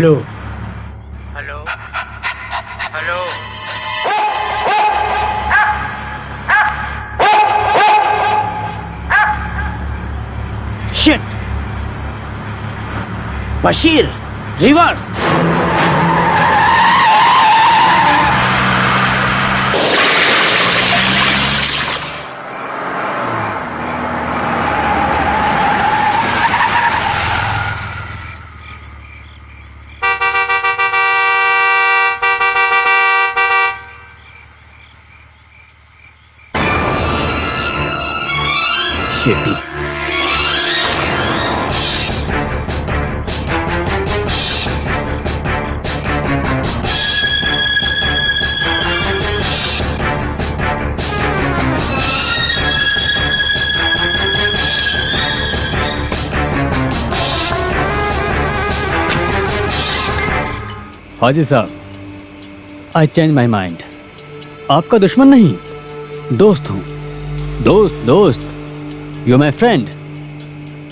Hello hello hello shit Bashir रिवर्स शेटी हाजी साहब, आई चेंज माई माइंड। आपका दुश्मन नहीं, दोस्त हूँ। दोस्त दोस्त, यू माई फ्रेंड।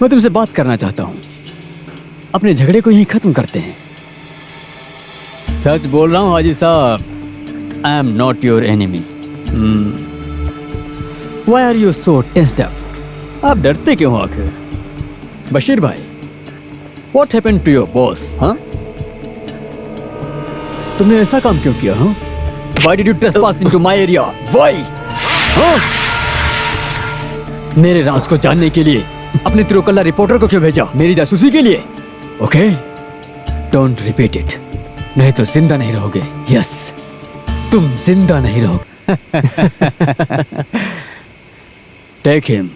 मैं तुमसे बात करना चाहता हूँ। अपने झगड़े को यहीं खत्म करते हैं। सच बोल रहा हूँ हाजी साहब, I am not your enemy. Why are you so tensed up? आप डरते क्यों हो आखिर? बशीर भाई, what happened to your boss? हाँ, तुमने ऐसा काम क्यों किया? हाँ, Why did you trespass into my area? Why? हाँ? मेरे राज को जानने के लिए अपने तिरुकल्ला रिपोर्टर को क्यों भेजा? मेरी जासूसी के लिए? ओके, डोंट रिपीट इट, नहीं तो जिंदा नहीं रहोगे। यस, तुम जिंदा नहीं रहोगे। Take him.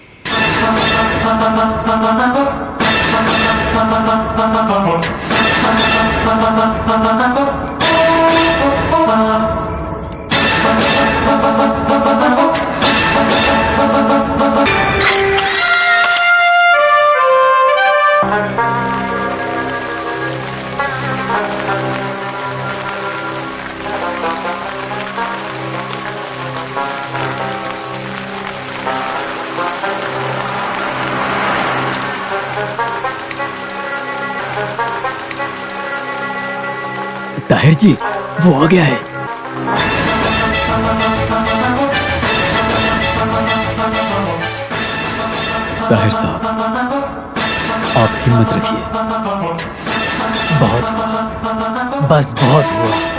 ताहिर जी, वो आ गया है। ताहिर साहब, आप हिम्मत रखिए। बहुत हुआ, बस बहुत हुआ।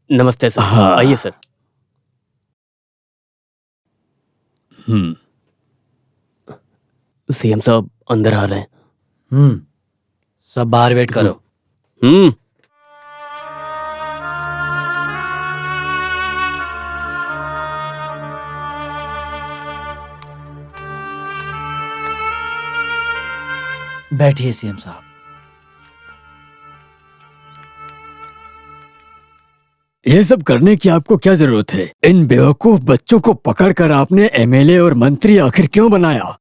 नमस्ते सर। हाँ। आइए सर। सीएम साहब अंदर आ रहे हैं। सब बाहर वेट करो। बैठिए सीएम साहब। ये सब करने की आपको क्या जरूरत है? इन बेवकूफ बच्चों को पकड़कर आपने एमएलए और मंत्री आखिर क्यों बनाया?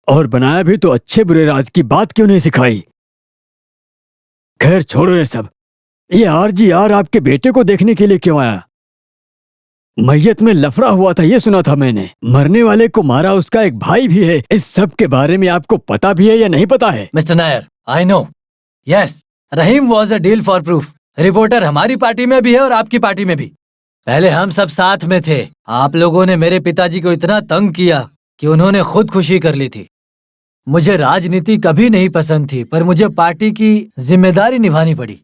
और बनाया भी तो अच्छे बुरे राज की बात क्यों नहीं सिखाई? खैर छोड़ो ये सब। ये आरजीआर आपके बेटे को देखने के लिए क्यों आया? मैयत में लफड़ा हुआ था, ये सुना था मैंने। मरने वाले को मारा उसका एक भाई भी है। इस सब के बारे में आपको पता भी है या नहीं पता है? Mister Nair, I know, yes, Rahim was a deal for proof. Reporter हमारी पार्टी में भी है और आपकी पार्टी में भी। पहले हम सब साथ में थे। आप लोगों ने मेरे पिताजी को इतना तंग किया कि उन्होंने खुदकुशी कर ली थी। मुझे राजनीति कभी नहीं पसंद थी, पर मुझे पार्टी की जिम्मेदारी निभानी पड़ी।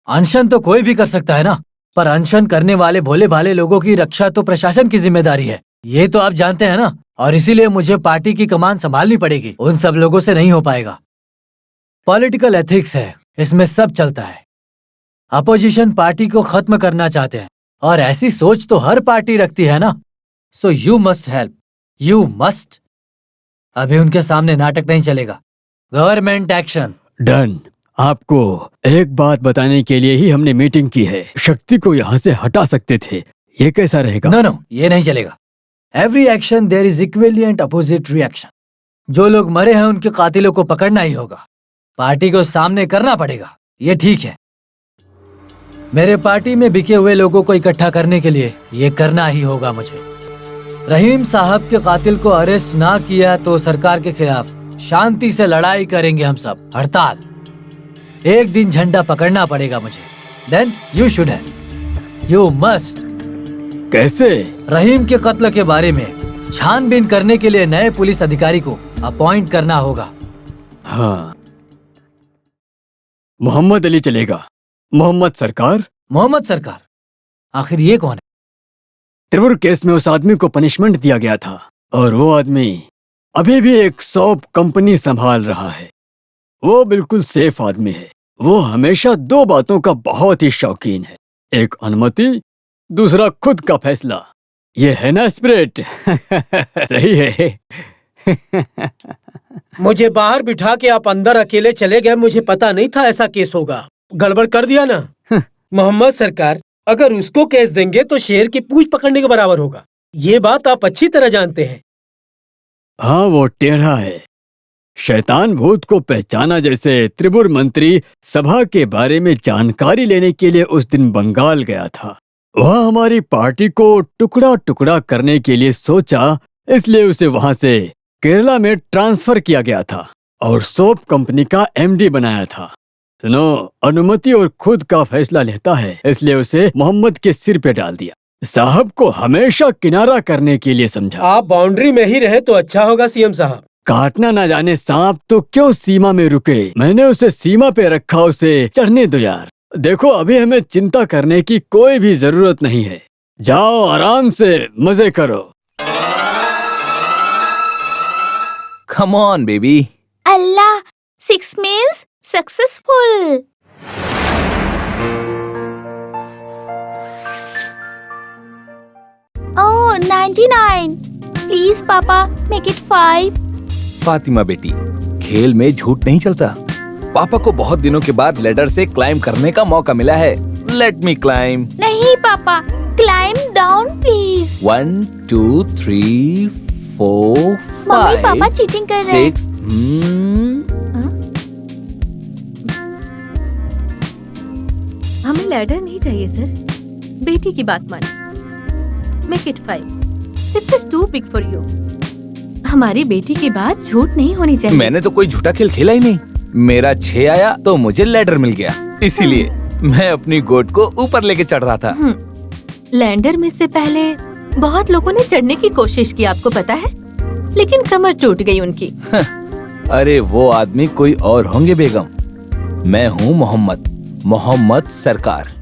अनशन तो कोई भी कर सकता है ना, पर अनशन करने वाले भोले भाले लोगों की रक्षा तो प्रशासन की जिम्मेदारी है। ये तो आप जानते हैं ना, और इसीलिए मुझे पार्टी की कमान संभालनी पड़ेगी। उन सब लोगों से नहीं हो पाएगा। पॉलिटिकल एथिक्स है, इसमें सब चलता है। अपोजिशन पार्टी को खत्म करना चाहते हैं और ऐसी सोच तो हर पार्टी रखती है ना। So you must help, you must. अभी उनके सामने नाटक नहीं चलेगा। Government action. डन। आपको एक बात बताने के लिए ही हमने मीटिंग की है। शक्ति को यहाँ से हटा सकते थे, ये कैसा रहेगा? नो नो, ये नहीं चलेगा। Every action there is equally and opposite reaction. जो लोग मरे हैं उनके कातिलों को पकड़ना ही होगा। पार्टी को सामने करना पड़ेगा, ये ठीक है। मेरे पार्टी में बिके हुए लोगों को इकट्ठा करने के लिए ये करना ही होगा मुझे। रहीम साहब के कातिल को अरेस्ट ना किया तो सरकार के खिलाफ शांति से लड़ाई करेंगे हम सब। हड़ताल। एक दिन झंडा पकड़ना पड़ेगा मुझे। Then you should have, you must. कैसे? रहीम के कत्ल के बारे में छानबीन करने के लिए नए पुलिस अधिकारी को अपॉइंट करना होगा। हाँ, मोहम्मद अली चलेगा। मोहम्मद सरकार? मोहम्मद सरकार? आखिर ये कौन है? त्रिपुर केस में उस आदमी को पनिशमेंट दिया गया था और वो आदमी अभी भी एक सॉप कंपनी संभाल रहा है। वो बिल्कुल सेफ आदमी है। वो हमेशा दो बातों का बहुत ही शौकीन है, एक अनुमति, दूसरा खुद का फैसला। ये है ना स्पिरिट? सही है। मुझे बाहर बिठा के आप अंदर अकेले चले गए। मुझे पता नहीं था ऐसा केस होगा। गड़बड़ कर दिया ना। मोहम्मद सरकार, अगर उसको केस देंगे तो शेर की पूंछ पकड़ने के बराबर होगा। ये बात आप अच्छी तरह जानते हैं। हाँ, वो टेढ़ा है। शैतान भूत को पहचाना जैसे त्रिपुर मंत्री सभा के बारे में जानकारी लेने के लिए उस दिन बंगाल गया था। वहाँ हमारी पार्टी को टुकड़ा टुकड़ा करने के लिए सोचा, इसलिए उसे वहाँ से केरला में ट्रांसफर किया गया था और सोप कंपनी का एमडी बनाया था। सुनो, अनुमति और खुद का फैसला लेता है, इसलिए उसे मोहम्मद के सिर पे डाल दिया। साहब को हमेशा किनारा करने के लिए समझा। आप बाउंड्री में ही रहे तो अच्छा होगा सीएम साहब। काटना ना जाने सांप तो क्यों सीमा में रुके। मैंने उसे सीमा पे रखा, उसे चढ़ने दो यार। देखो, अभी हमें चिंता करने की कोई भी जरूरत नहीं है। जाओ आराम से मजे करो। Come on, baby. Allah, 6 meals successful. Oh, 99. Please, Papa, make it 5. Fatima बेटी, खेल में झूठ नहीं चलता। पापा को बहुत दिनों के बाद लेडर से क्लाइम करने का मौका मिला है। Let me climb. नहीं पापा, climb down please. 1 2 3 4 मम्मी 5 पापा चीटिंग कर रहे हैं। 6 हमें लैडर नहीं चाहिए सर। बेटी की बात मानिए। Make it 5. 6 is too big for you. हमारी बेटी की बात झूठ नहीं होनी चाहिए। मैंने तो कोई झूठा खेल खेला ही नहीं। मेरा 6 आया तो मुझे लेडर मिल गया, इसीलिए मैं अपनी गोट को ऊपर लेके चढ़ रहा था। लैंडर में से पहले बहुत लोगों ने चढ़ने की कोशिश की, आपको पता है, लेकिन कमर टूट गई उनकी। अरे वो आदमी कोई और होंगे बेगम। मैं हूँ मोहम्मद सरकार।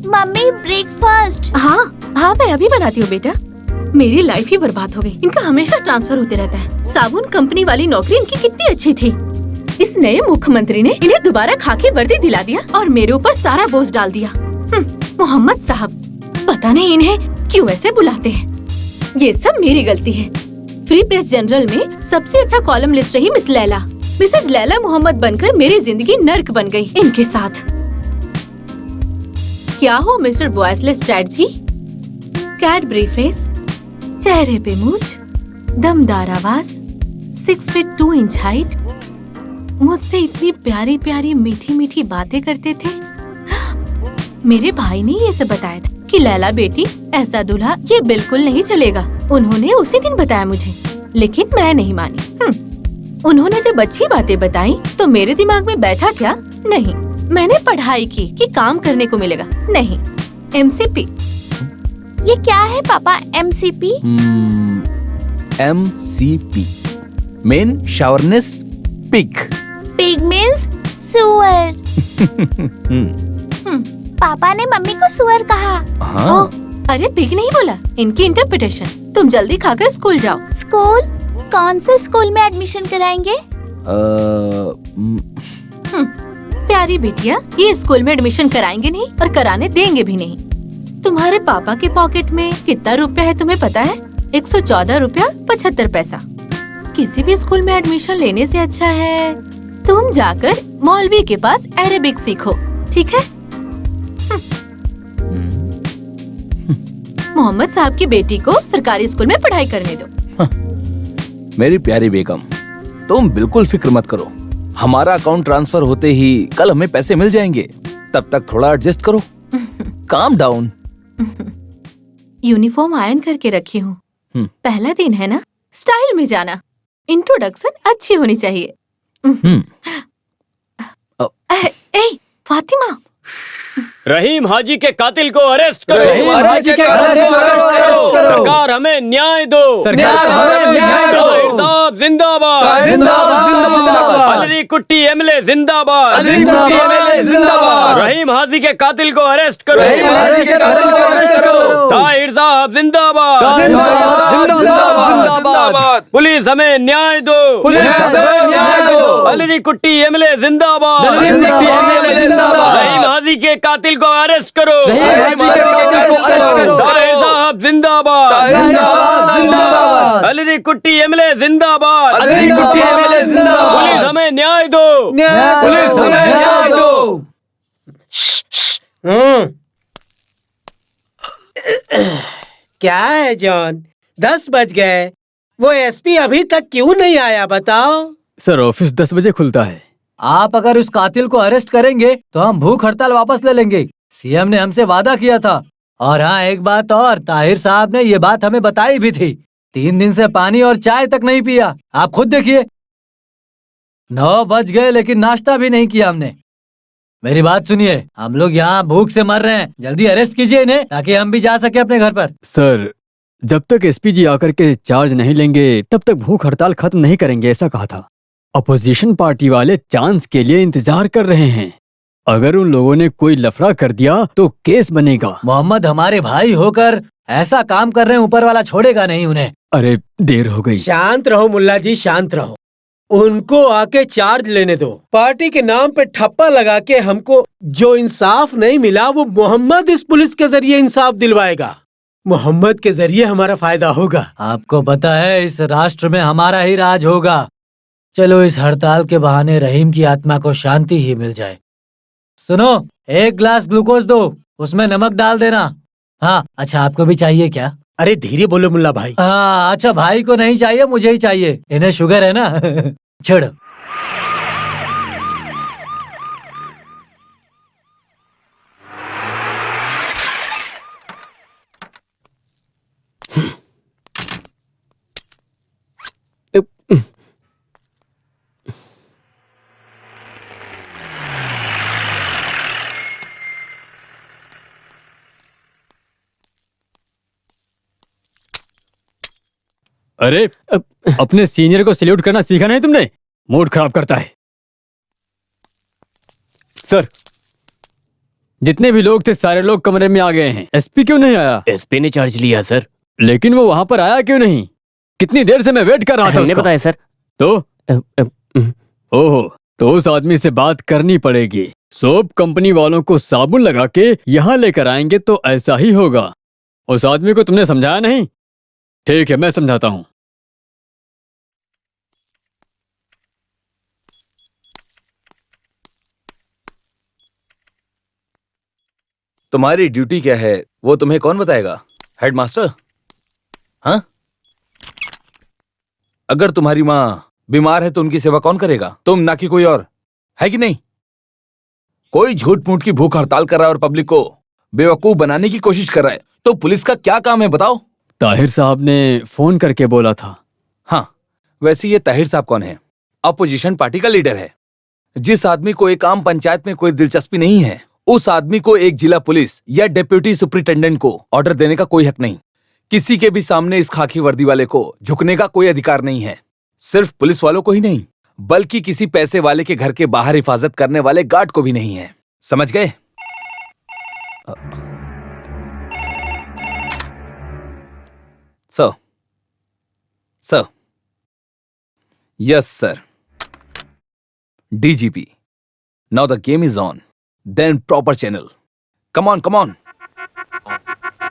Mummy breakfast. हाँ मैं अभी बनाती हूँ बेटा। मेरी लाइफ ही बर्बाद हो गई। इनका हमेशा ट्रांसफर होते रहता है। साबुन कंपनी वाली नौकरी इनकी कितनी अच्छी थी। इस नए मुख्यमंत्री ने इन्हें दोबारा खाकी वर्दी दिला दिया और मेरे ऊपर सारा बोझ डाल दिया। मोहम्मद साहब, पता नहीं इन्हें क्यों ऐसे बुलाते हैं। ये सब मेरी गलती है। फ्री प्रेस जनरल में सबसे अच्छा कॉलम लिस्ट रही मिस लैला। मिसेज लैला मोहम्मद बनकर मेरी जिंदगी नर्क बन गई इनके साथ। क्या हो मिस्टर वॉइसलेस चैट जी? कैडबरी फेस, चेहरे पे मूछ, दमदार आवाज, 6 फीट 2 इंच हाइट, मुझसे इतनी प्यारी प्यारी मीठी मीठी बातें करते थे। मेरे भाई ने ये सब बताया था कि लैला बेटी ऐसा दूल्हा ये बिल्कुल नहीं चलेगा। उन्होंने उसी दिन बताया मुझे, लेकिन मैं नहीं मानी। उन्होंने जब अच्छी बातें बताई तो मेरे दिमाग में बैठा क्या? नहीं, मैंने पढ़ाई की कि काम करने को मिलेगा। नहीं, MCP। ये क्या है पापा MCP? MCP male chauvinist pig. Pig means सुअर। पापा ने मम्मी को सुअर कहा। हाँ। अरे पिग नहीं बोला, इनकी इंटरप्रिटेशन। तुम जल्दी खाकर स्कूल जाओ। स्कूल? कौन से स्कूल में एडमिशन कराएंगे? प्यारी बिटिया, ये स्कूल में एडमिशन कराएंगे नहीं और कराने देंगे भी नहीं। तुम्हारे पापा के पॉकेट में कितना रुपया है तुम्हें पता है? 114 रुपया 75 पैसा। किसी भी स्कूल में एडमिशन लेने से अच्छा है तुम जाकर मौलवी के पास अरेबिक सीखो, ठीक है? मोहम्मद साहब की बेटी को सरकारी स्कूल में पढ़ाई करने दो। मेरी प्यारी बेगम, तुम बिल्कुल फिक्र मत करो। हमारा अकाउंट ट्रांसफर होते ही कल हमें पैसे मिल जाएंगे। तब तक थोड़ा एडजस्ट करो। Calm down. यूनिफॉर्म आयरन करके रखी हूँ। पहला दिन है ना, स्टाइल में जाना। इंट्रोडक्शन अच्छी होनी चाहिए। ए, फातिमा, रहीम हाजी के कातिल को अरेस्ट करो। रहीम हाजी के कातिल को अरेस्ट करो। सरकार हमें न्याय दो। सरकार हमें न्याय दो। ताहिर साहब जिंदाबाद। जिंदाबाद, जिंदाबाद। अलरी कुट्टी एमएलए जिंदाबाद। अलरी कुट्टी एमएलए जिंदाबाद। रहीम हाजी के कातिल को अरेस्ट करो। रहीम हाजी के कातिल को अरेस्ट करो। ताहिर साहब जिंदाबाद। जिंदाबाद। पुलिस हमें न्याय दो। पुलिस हमें न्याय दो। अलरी कुट्टी एमएलए जिंदाबाद। अलरी कुट्टी एमएलए जिंदाबाद। रहीम हाजी के कातिल को अरेस्ट करो। रहीम हाजी के कातिल को अरेस्ट करो। ताहिर साहब जिंदाबाद। ताहिर साहब जिंदाबाद। अलरी कुट्टी एमएलए जिंदाबाद। अलरी कुट्टी एमएलए जिंदाबाद। पुलिस हमें न्याय दो। पुलिस हमें न्याय दो। क्या है जॉन, 10 बज गए, वो एसपी अभी तक क्यों नहीं आया बताओ? सर ऑफिस 10 बजे खुलता है। आप अगर उस कातिल को अरेस्ट करेंगे तो हम भूख हड़ताल वापस ले लेंगे। सीएम ने हमसे वादा किया था। और हाँ, एक बात और, ताहिर साहब ने ये बात हमें बताई भी थी। 3 दिन से पानी और चाय तक नहीं पिया। आप खुद देखिए। 9 बज गए लेकिन नाश्ता भी नहीं किया हमने। मेरी बात सुनिए, हम लोग यहाँ भूख से मर रहे हैं। जल्दी अरेस्ट कीजिए इन्हें ताकि हम भी जा सके अपने घर पर। सर जब तक एसपी जी आकर के चार्ज नहीं लेंगे तब तक भूख हड़ताल खत्म नहीं करेंगे, ऐसा कहा था। अपोजिशन पार्टी वाले चांस के लिए इंतजार कर रहे हैं। अगर उन लोगों ने कोई लफड़ा कर दिया तो केस बनेगा। मोहम्मद हमारे भाई होकर ऐसा काम कर रहे हैं, ऊपर वाला छोड़ेगा नहीं उन्हें। अरे देर हो गई। शांत रहो मुल्ला जी, शांत रहो। उनको आके चार्ज लेने दो। पार्टी के नाम पे ठप्पा लगा के हमको जो इंसाफ नहीं मिला वो मोहम्मद इस पुलिस के जरिए इंसाफ दिलवाएगा। मोहम्मद के जरिए हमारा फायदा होगा। आपको पता है इस राष्ट्र में हमारा ही राज होगा। चलो इस हड़ताल के बहाने रहीम की आत्मा को शांति ही मिल जाए। सुनो, 1 ग्लास ग्लूकोज दो, उसमें नमक डाल देना। हाँ, अच्छा आपको भी चाहिए क्या? अरे धीरे बोलो मुल्ला भाई। हाँ, अच्छा भाई को नहीं चाहिए, मुझे ही चाहिए। इन्हें शुगर है ना। छोड़ो। अरे अपने सीनियर को सैल्यूट करना सीखा नहीं तुमने? मूड खराब करता है। सर जितने भी लोग थे सारे लोग कमरे में आ गए हैं। एसपी क्यों नहीं आया? एसपी ने चार्ज लिया सर। लेकिन वो वहां पर आया क्यों नहीं? कितनी देर से मैं वेट कर रहा था हमने उसका। बताया सर। तो ओहो, तो उस आदमी से बात करनी पड़ेगी। सोप कंपनी वालों को साबुन लगा के यहाँ लेकर आएंगे तो ऐसा ही होगा। उस आदमी को तुमने समझाया नहीं? ठीक है, मैं समझाता हूँ। तुम्हारी ड्यूटी क्या है वो तुम्हें कौन बताएगा? हेडमास्टर? हाँ? अगर तुम्हारी माँ बीमार है तो उनकी सेवा कौन करेगा? तुम ना कि कोई और, है कि नहीं? कोई झूठ मूठ की भूख हड़ताल कर रहा है और पब्लिक को बेवकूफ बनाने की कोशिश कर रहा है, तो पुलिस का क्या काम है बताओ? ताहिर साहब ने फोन करके बोला था। हाँ, वैसे ये ताहिर साहब कौन है? अपोजिशन पार्टी का लीडर है। जिस आदमी को एक आम पंचायत में कोई दिलचस्पी नहीं है, उस आदमी को एक जिला पुलिस या डिप्टी सुपरिटेंडेंट को ऑर्डर देने का कोई हक नहीं। किसी के भी सामने इस खाकी वर्दी वाले को झुकने का कोई अधिकार नहीं है। सिर्फ पुलिस वालों को ही नहीं, बल्कि किसी पैसे वाले के घर के बाहर हिफाजत करने वाले गार्ड को भी नहीं है। समझ गए? Sir, yes sir. DGP Now the game is on. Then proper channel. Come on, come on.